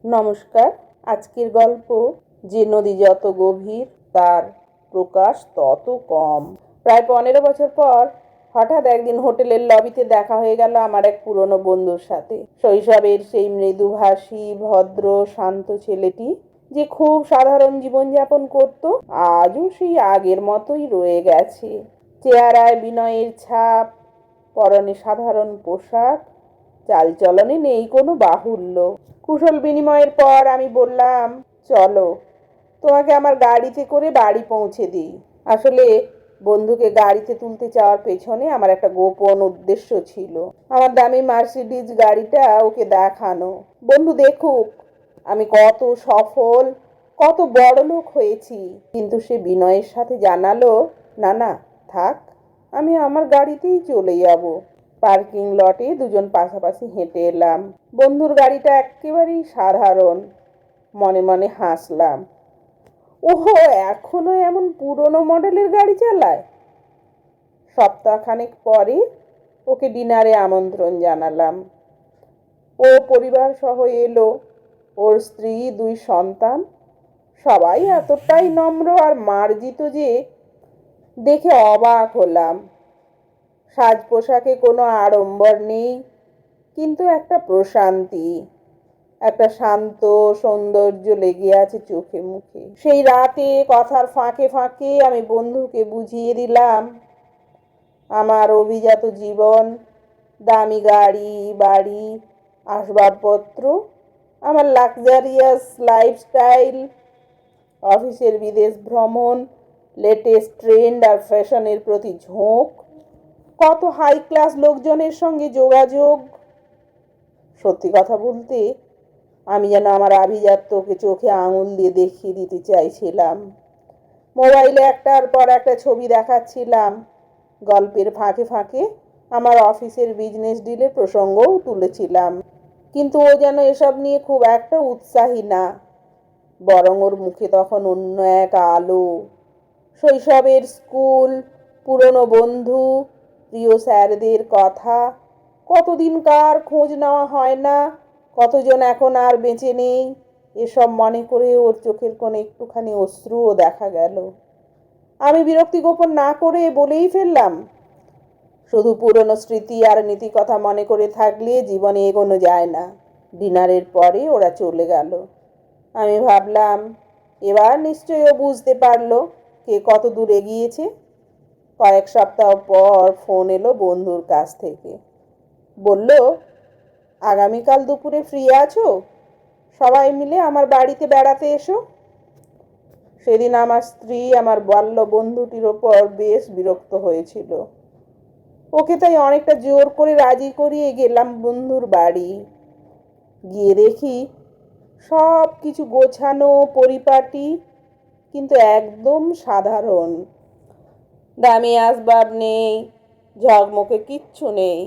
নমস্কার। আজকের গল্প, যে নদী যত গভীর তার প্রকাশ তত কম। প্রায় 15 বছর পর হঠাৎ একদিন হোটেলের লবিতে দেখা হয়ে গেল আমার এক পুরনো বন্ধুর সাথে। শৈশবের সেই মৃদুভাষী ভদ্র শান্ত ছেলেটি, যে খুব সাধারণ জীবনযাপন করত, আজও সেই আগের মতোই রয়ে গেছে। চেহারায় বিনয়ের ছাপ, পরনে সাধারণ পোশাক, চালচলনে নেই কোনো বাহুল্য। কুশল বিনিময়ের পর আমি বললাম, চলো তোমাকে আমার গাড়িতে করে বাড়ি পৌঁছে দিই। আসলে বন্ধুকে গাড়িতে তুলতে চাওয়ার পেছনে আমার একটা গোপন উদ্দেশ্য ছিল। আমার দামি মার্সিডিজ গাড়িটা ওকে দেখানো। বন্ধু দেখুক আমি কত সফল, কত বড় লোক হয়েছি। কিন্তু সে বিনয়ের সাথে জানালো, না না, থাক, আমি আমার গাড়িতেই চলে যাব। পার্কিং লটে দুজন পাশাপাশি হেঁটে এলাম। বন্ধুর গাড়িটা একেবারেই সাধারণ। মনে মনে হাসলাম, ওহো, এখনো এমন পুরনো মডেলের গাড়ি চালায়। সপ্তাহখানেক পরে ওকে ডিনারে আমন্ত্রণ জানালাম। ও পরিবার সহ এলো, ওর স্ত্রী, 2 সন্তান। সবাই এতটাই নম্র আর মার্জিত যে দেখে অবাক হলাম। সাজ পোশাকে কোনো আড়ম্বর নেই, কিন্তু একটা প্রশান্তি, একটা শান্ত সৌন্দর্য লেগে আছে চোখে মুখে। সেই রাতে কথার ফাঁকে ফাঁকে আমি বন্ধুকে বুঝিয়ে দিলাম, আমার অভিজাত জীবন, দামি গাড়ি বাড়ি আসবাবপত্র, আমার লাক্সারিয়াস লাইফস্টাইল, অফিসের বিদেশ ভ্রমণ, লেটেস্ট ট্রেন্ড আর ফ্যাশনের প্রতি ঝোঁক, কত হাই ক্লাস লোকজনের সঙ্গে যোগাযোগ। সত্যি কথা বলতে আমি যেন আমার আভিজাত্যকে চোখে আঙুল দিয়ে দেখিয়ে দিতে চাইছিলাম। মোবাইলে একটার পর একটা ছবি দেখাচ্ছিলাম। গল্পের ফাঁকে ফাঁকে আমার অফিসের বিজনেস ডিলের প্রসঙ্গও তুলেছিলাম। কিন্তু ও যেন এসব নিয়ে খুব একটা উৎসাহী না, বরং ওর মুখে তখন অন্য এক আলো। শৈশবের স্কুল, পুরনো বন্ধু, প্রিয় স্যারদের কথা, কতদিনকার খোঁজ নেওয়া হয় না, কতজন এখন আর বেঁচে নেই, এসব মনে করে ওর চোখের কোণে একটুখানি অশ্রুও দেখা গেল। আমি বিরক্তি গোপন না করে বলেই ফেললাম, শুধু পুরনো স্মৃতি আর নীতি কথা মনে করে থাকলে জীবনে এগোনো যায় না। ডিনারের পরে ওরা চলে গেল। আমি ভাবলাম, এবার নিশ্চয়ই ও বুঝতে পারলো কে কত দূর এগিয়েছে। কয়েক সপ্তাহ পর ফোন এলো বন্ধুর কাছ থেকে। বলল, আগামীকাল দুপুরে ফ্রি আছো? সবাই মিলে আমার বাড়িতে বেড়াতে এসো। সেদিন আমার স্ত্রী আমার বাল্য বন্ধুটির ওপর বেশ বিরক্ত হয়েছিল। ওকে তাই অনেকটা জোর করে রাজি করিয়ে গেলাম বন্ধুর বাড়ি। গিয়ে দেখি সব কিছু গোছানো পরিপাটি, কিন্তু একদম সাধারণ। দামি আসবাব নেই, ঝকমকে কিচ্ছু নেই,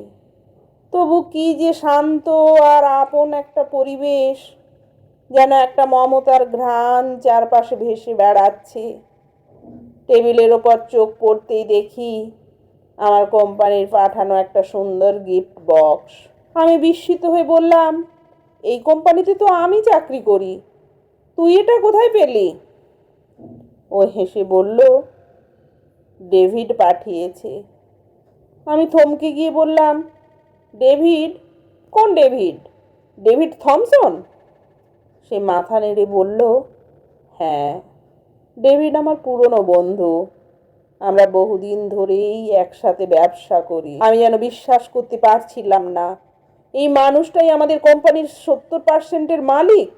তবু কি যে শান্ত আর আপন একটা পরিবেশ, যেন একটা মমতার ঘ্রাণ চারপাশে ভেসে বেড়াচ্ছে। টেবিলের ওপর চোখ পড়তেই দেখি আমার কোম্পানির পাঠানো একটা সুন্দর গিফট বক্স। আমি বিস্মিত হয়ে বললাম, এই কোম্পানিতে তো আমি চাকরি করি, তুই এটা কোথায় পেলি? ও হেসে বলল, ডেভিড পাঠিয়েছে। আমি থমকে গিয়ে বললাম, ডেভিড? কোন ডেভিড? David Thomson? সে মাথা নেড়ে বলল, হ্যাঁ, ডেভিড আমার পুরনো বন্ধু। আমরা বহুদিন ধরেই একসাথে ব্যবসা করি। আমি যেন বিশ্বাস করতে পারছিলাম না, এই মানুষটাই আমাদের কোম্পানির 70%-এর মালিক,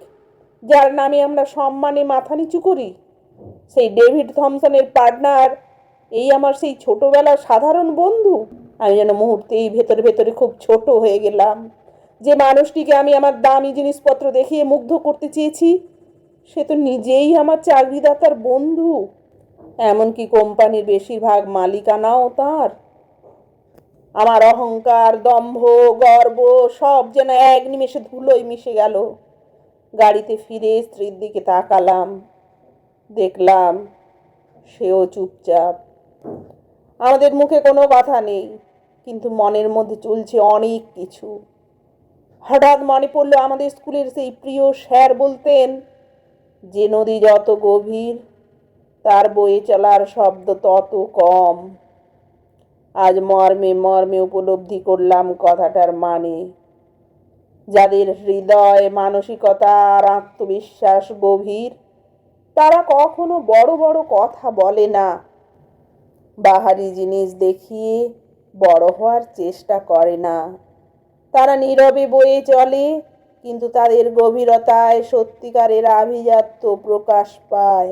যার নামে আমরা সম্মানে মাথা নিচু করি। সেই ডেভিড থমসনের পার্টনার এই আমার সেই ছোটবেলার সাধারণ বন্ধু। আমি যেন মুহূর্তেই ভেতরে ভেতরে খুব ছোট হয়ে গেলাম। যে মানুষটিকে আমি আমার দামি জিনিসপত্র দেখিয়ে মুগ্ধ করতে চেয়েছি, সে তো নিজেই আমার চাকরিদাতার বন্ধু, এমনকি কোম্পানির বেশিরভাগ মালিকানাও তার। আমার অহংকার, দম্ভ, গর্ব সব যেন এক নিমেষে ধুলোয় মিশে গেল। গাড়িতে ফিরে স্ত্রীর দিকে তাকালাম, দেখলাম সেও চুপচাপ। আমাদের মুখে কোনো কথা নেই, কিন্তু মনের মধ্যে চলছে অনেক কিছু। হঠাৎ মনে পড়ল আমাদের স্কুলের সেই প্রিয় স্যার বলতেন, যে নদী যত গভীর তার বয়ে চলার শব্দ তত কম। আজ মর্মে মর্মে উপলব্ধি করলাম কথাটার মানে। যাদের হৃদয়, মানসিকতা আর আত্মবিশ্বাস গভীর, তারা কখনো বড় বড় কথা বলে না, বাহারি জিনিস দেখিয়ে বড় হওয়ার চেষ্টা করে না। তারা নীরবে বয়ে চলে, কিন্তু তাদের গভীরতায় সত্যিকারের আভিজাত্য প্রকাশ পায়।